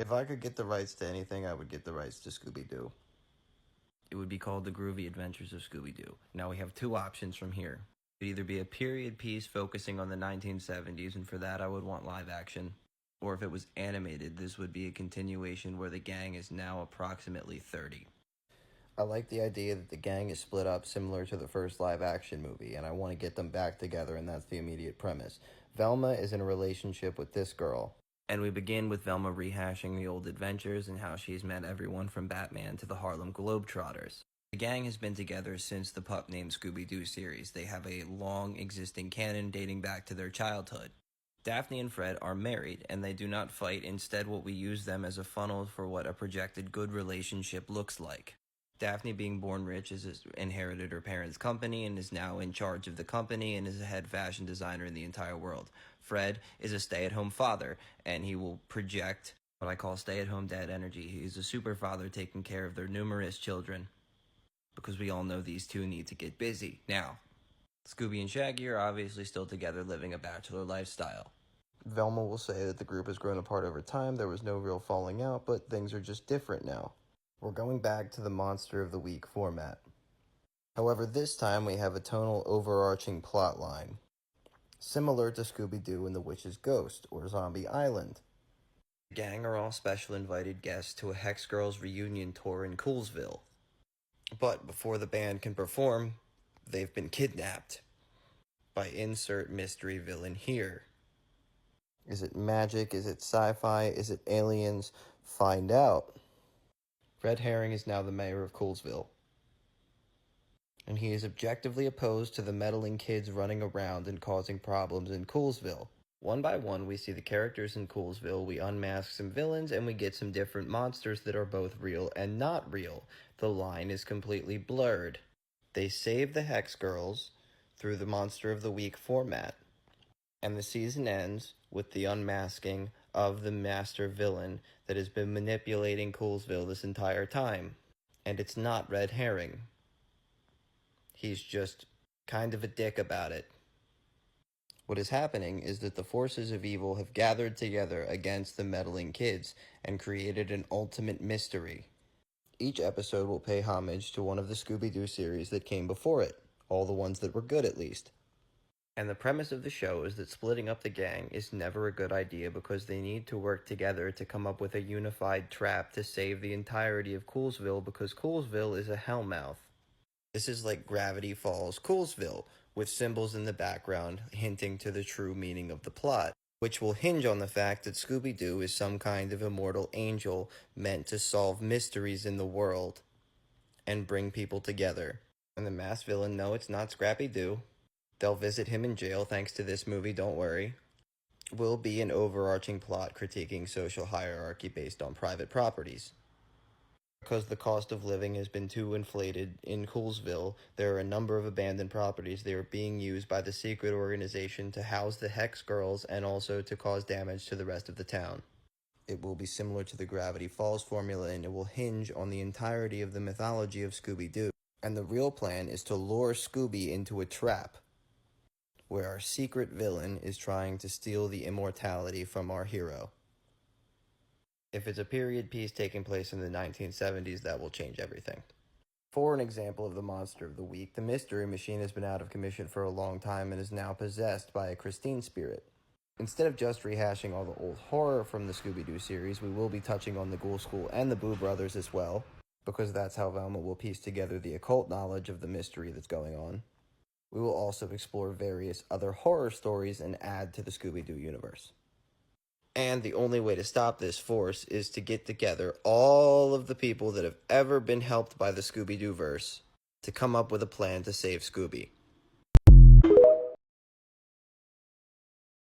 If I could get the rights to anything, I would get the rights to Scooby-Doo. It would be called The Groovy Adventures of Scooby-Doo. Now we have two options from here. It would either be a period piece focusing on the 1970s, and for that I would want live action. Or if it was animated, this would be a continuation where the gang is now approximately 30. I like the idea that the gang is split up similar to the first live-action movie, and I want to get them back together, and that's the immediate premise. Velma is in a relationship with this girl. And we begin with Velma rehashing the old adventures and how she's met everyone from Batman to the Harlem Globetrotters. The gang has been together since the pup named Scooby-Doo series. They have a long existing canon dating back to their childhood. Daphne and Fred are married, and they do not fight. Instead, what we use them as a funnel for what a projected good relationship looks like. Daphne, being born rich, has inherited her parents' company and is now in charge of the company and is a head fashion designer in the entire world. Fred is a stay-at-home father, and he will project what I call stay-at-home dad energy. He's a super father taking care of their numerous children, because we all know these two need to get busy. Now, Scooby and Shaggy are obviously still together living a bachelor lifestyle. Velma will say that the group has grown apart over time, there was no real falling out, but things are just different now. We're going back to the Monster of the Week format. However, this time we have a tonal overarching plot line, similar to Scooby-Doo and the Witch's Ghost, or Zombie Island. The gang are all special invited guests to a Hex Girls reunion tour in Coolsville. But before the band can perform, they've been kidnapped by insert mystery villain here. Is it magic? Is it sci-fi? Is it aliens? Find out. Red Herring is now the mayor of Coolsville, and he is objectively opposed to the meddling kids running around and causing problems in Coolsville. One by one, we see the characters in Coolsville, we unmask some villains, and we get some different monsters that are both real and not real. The line is completely blurred. They save the Hex Girls through the Monster of the Week format, and the season ends with the unmasking of the master villain that has been manipulating Coolsville this entire time. And it's not Red Herring. He's just kind of a dick about it. What is happening is that the forces of evil have gathered together against the meddling kids and created an ultimate mystery. Each episode will pay homage to one of the Scooby-Doo series that came before it, all the ones that were good at least. And the premise of the show is that splitting up the gang is never a good idea because they need to work together to come up with a unified trap to save the entirety of Coolsville, because Coolsville is a hellmouth. This is like Gravity Falls Coolsville, with symbols in the background hinting to the true meaning of the plot, which will hinge on the fact that Scooby-Doo is some kind of immortal angel meant to solve mysteries in the world and bring people together. And the masked villain, no, it's not Scrappy-Doo. They'll visit him in jail thanks to this movie, don't worry. Will be an overarching plot critiquing social hierarchy based on private properties. Because the cost of living has been too inflated in Coolsville, there are a number of abandoned properties. They are being used by the secret organization to house the Hex Girls and also to cause damage to the rest of the town. It will be similar to the Gravity Falls formula, and it will hinge on the entirety of the mythology of Scooby-Doo. And the real plan is to lure Scooby into a trap, where our secret villain is trying to steal the immortality from our hero. If it's a period piece taking place in the 1970s, that will change everything. For an example of the Monster of the Week, the Mystery Machine has been out of commission for a long time and is now possessed by a Christine spirit. Instead of just rehashing all the old horror from the Scooby-Doo series, we will be touching on the Ghoul School and the Boo Brothers as well, because that's how Velma will piece together the occult knowledge of the mystery that's going on. We will also explore various other horror stories and add to the Scooby-Doo universe. And the only way to stop this force is to get together all of the people that have ever been helped by the Scooby-Doo verse to come up with a plan to save Scooby.